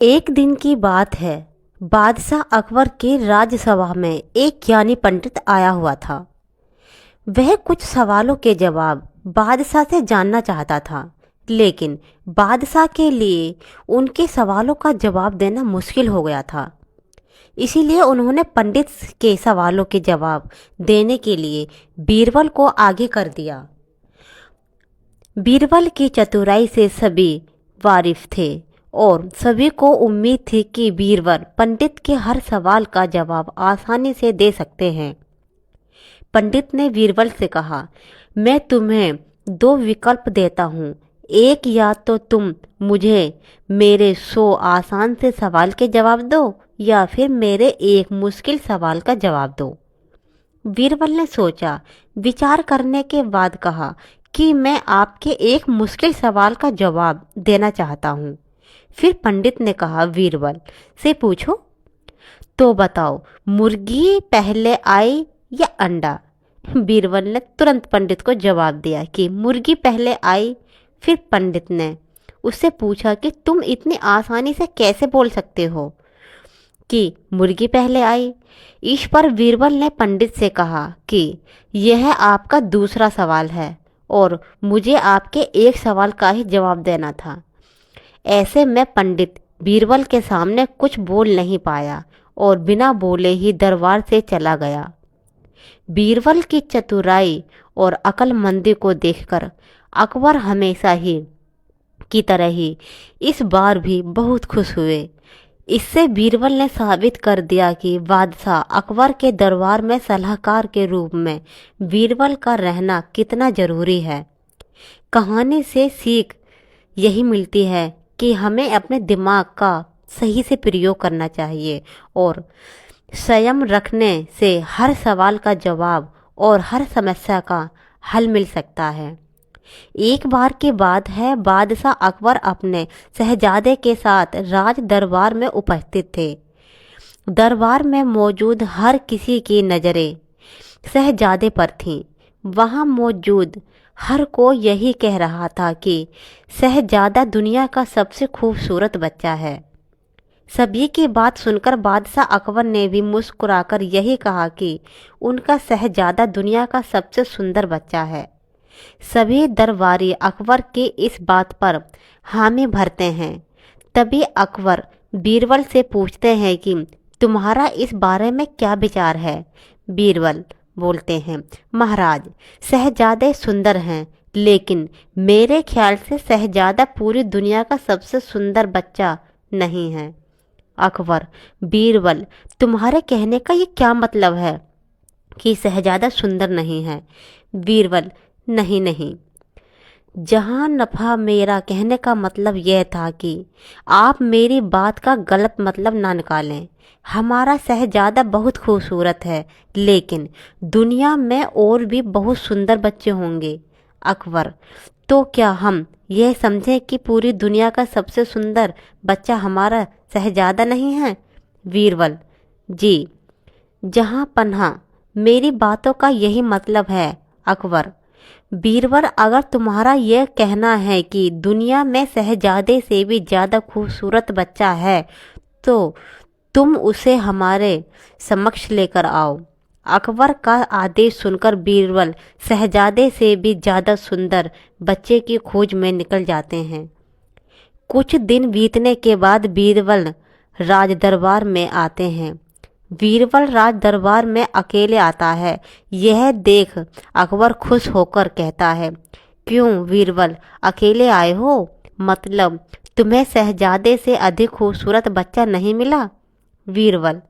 एक दिन की बात है। बादशाह अकबर के राजसभा में एक ज्ञानी पंडित आया हुआ था। वह कुछ सवालों के जवाब बादशाह से जानना चाहता था, लेकिन बादशाह के लिए उनके सवालों का जवाब देना मुश्किल हो गया था। इसीलिए उन्होंने पंडित के सवालों के जवाब देने के लिए बीरबल को आगे कर दिया। बीरबल की चतुराई से सभी वारिफ थे और सभी को उम्मीद थी कि बीरबल पंडित के हर सवाल का जवाब आसानी से दे सकते हैं। पंडित ने बीरबल से कहा, मैं तुम्हें दो विकल्प देता हूँ। एक, या तो तुम मुझे मेरे 100 आसान से सवाल के जवाब दो, या फिर मेरे एक मुश्किल सवाल का जवाब दो। बीरबल ने सोचा, विचार करने के बाद कहा कि मैं आपके एक मुश्किल सवाल का जवाब देना चाहता हूँ। फिर पंडित ने कहा, बीरबल से पूछो, तो बताओ, मुर्गी पहले आई या अंडा? बीरबल ने तुरंत पंडित को जवाब दिया कि मुर्गी पहले आई। फिर पंडित ने उससे पूछा कि तुम इतनी आसानी से कैसे बोल सकते हो कि मुर्गी पहले आई? इस पर बीरबल ने पंडित से कहा कि यह आपका दूसरा सवाल है और मुझे आपके एक सवाल का ही जवाब देना था। ऐसे में पंडित बीरबल के सामने कुछ बोल नहीं पाया और बिना बोले ही दरबार से चला गया। बीरबल की चतुराई और अक्लमंदी को देखकर अकबर हमेशा ही की तरह ही इस बार भी बहुत खुश हुए। इससे बीरबल ने साबित कर दिया कि बादशाह अकबर के दरबार में सलाहकार के रूप में बीरबल का रहना कितना जरूरी है। कहानी से सीख यही मिलती है कि हमें अपने दिमाग का सही से प्रयोग करना चाहिए और संयम रखने से हर सवाल का जवाब और हर समस्या का हल मिल सकता है। एक बार की बात है, बादशाह अकबर अपने शहजादे के साथ राज दरबार में उपस्थित थे। दरबार में मौजूद हर किसी की नज़रें शहजादे पर थीं। वहाँ मौजूद हर को यही कह रहा था कि शहजादा दुनिया का सबसे खूबसूरत बच्चा है। सभी की बात सुनकर बादशाह अकबर ने भी मुस्कुराकर यही कहा कि उनका शहजादा दुनिया का सबसे सुंदर बच्चा है। सभी दरबारी अकबर की इस बात पर हामी भरते हैं। तभी अकबर बीरबल से पूछते हैं कि तुम्हारा इस बारे में क्या विचार है? बीरबल बोलते हैं, महाराज, शहजादे सुंदर हैं, लेकिन मेरे ख्याल से शहजादा पूरी दुनिया का सबसे सुंदर बच्चा नहीं है। अकबर, बीरबल, तुम्हारे कहने का ये क्या मतलब है कि शहजादा सुंदर नहीं है? बीरबल, नहीं नहीं, जहाँ नफा, मेरा कहने का मतलब यह था कि आप मेरी बात का गलत मतलब ना निकालें। हमारा शहजादा बहुत खूबसूरत है, लेकिन दुनिया में और भी बहुत सुंदर बच्चे होंगे। अकबर, तो क्या हम यह समझें कि पूरी दुनिया का सबसे सुंदर बच्चा हमारा शहजादा नहीं है? बीरबल, जी, जहाँ पन्हा, मेरी बातों का यही मतलब है। अकबर, बीरबल, अगर तुम्हारा यह कहना है कि दुनिया में शहजादे से भी ज़्यादा खूबसूरत बच्चा है, तो तुम उसे हमारे समक्ष लेकर आओ। अकबर का आदेश सुनकर बीरबल शहजादे से भी ज़्यादा सुंदर बच्चे की खोज में निकल जाते हैं। कुछ दिन बीतने के बाद बीरबल राज दरबार में आते हैं। बीरबल राज दरबार में अकेले आता है। यह देख अकबर खुश होकर कहता है, क्यों बीरबल, अकेले आए हो? मतलब तुम्हें शहजादे से अधिक खूबसूरत बच्चा नहीं मिला? बीरबल,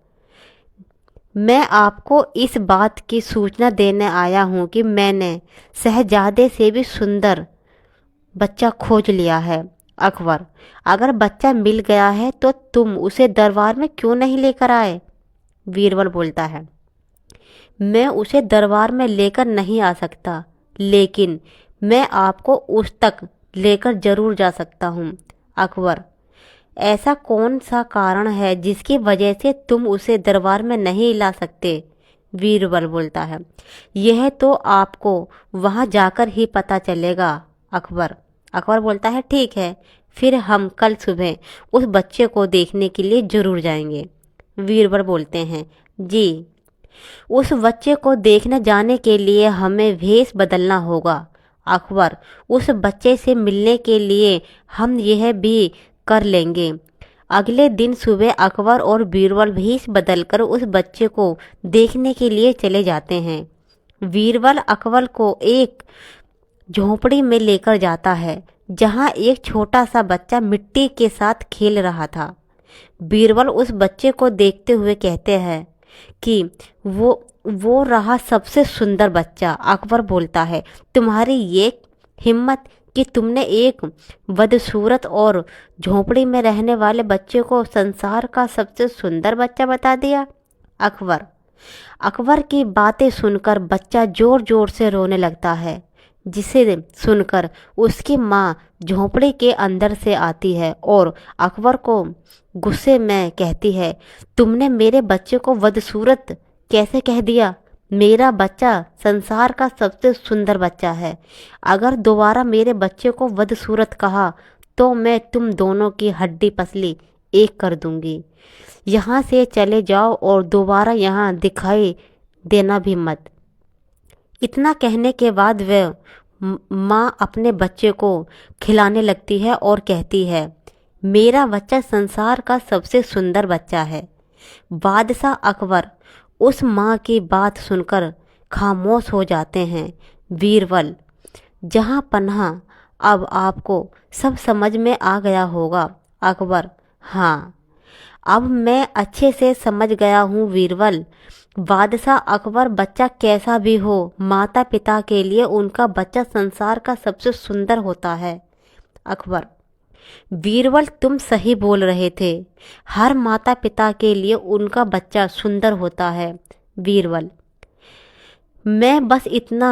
मैं आपको इस बात की सूचना देने आया हूँ कि मैंने शहजादे से भी सुंदर बच्चा खोज लिया है। अकबर, अगर बच्चा मिल गया है तो तुम उसे दरबार में क्यों नहीं लेकर आए? बीरबल बोलता है, मैं उसे दरबार में लेकर नहीं आ सकता, लेकिन मैं आपको उस तक लेकर जरूर जा सकता हूँ। अकबर, ऐसा कौन सा कारण है जिसकी वजह से तुम उसे दरबार में नहीं ला सकते? बीरबल बोलता है, यह तो आपको वहाँ जाकर ही पता चलेगा। अकबर बोलता है, ठीक है, फिर हम कल सुबह उस बच्चे को देखने के लिए जरूर जाएंगे। बीरबल बोलते हैं, जी। उस बच्चे को देखने जाने के लिए हमें भेष बदलना होगा अकबर। उस बच्चे से मिलने के लिए हम यह भी कर लेंगे। अगले दिन सुबह अकबर और बीरबल भेष बदलकर उस बच्चे को देखने के लिए चले जाते हैं। बीरबल अकबर को एक झोंपड़ी में लेकर जाता है जहां एक छोटा सा बच्चा मिट्टी के साथ खेल रहा था। बीरबल उस बच्चे को देखते हुए कहते हैं कि वो रहा सबसे सुंदर बच्चा। अकबर बोलता है, तुम्हारी ये हिम्मत कि तुमने एक बदसूरत और झोंपड़ी में रहने वाले बच्चे को संसार का सबसे सुंदर बच्चा बता दिया। अकबर की बातें सुनकर बच्चा जोर जोर से रोने लगता है, जिसे सुनकर उसकी माँ झोंपड़ी के अंदर से आती है और अकबर को गुस्से में कहती है, तुमने मेरे बच्चे को बदसूरत कैसे कह दिया? मेरा बच्चा संसार का सबसे सुंदर बच्चा है। अगर दोबारा मेरे बच्चे को बदसूरत कहा तो मैं तुम दोनों की हड्डी पसली एक कर दूंगी। यहाँ से चले जाओ और दोबारा यहाँ दिखाई देना भी मत। इतना कहने के बाद वह माँ अपने बच्चे को खिलाने लगती है और कहती है, मेरा बच्चा संसार का सबसे सुंदर बच्चा है। बादशाह अकबर उस माँ की बात सुनकर खामोश हो जाते हैं। बीरबल, जहाँ पन्हा, अब आपको सब समझ में आ गया होगा। अकबर, हाँ, अब मैं अच्छे से समझ गया हूँ बीरबल। बादशाह अकबर, बच्चा कैसा भी हो, माता पिता के लिए उनका बच्चा संसार का सबसे सुंदर होता है। अकबर, बीरबल, तुम सही बोल रहे थे। हर माता पिता के लिए उनका बच्चा सुंदर होता है। बीरबल, मैं बस इतना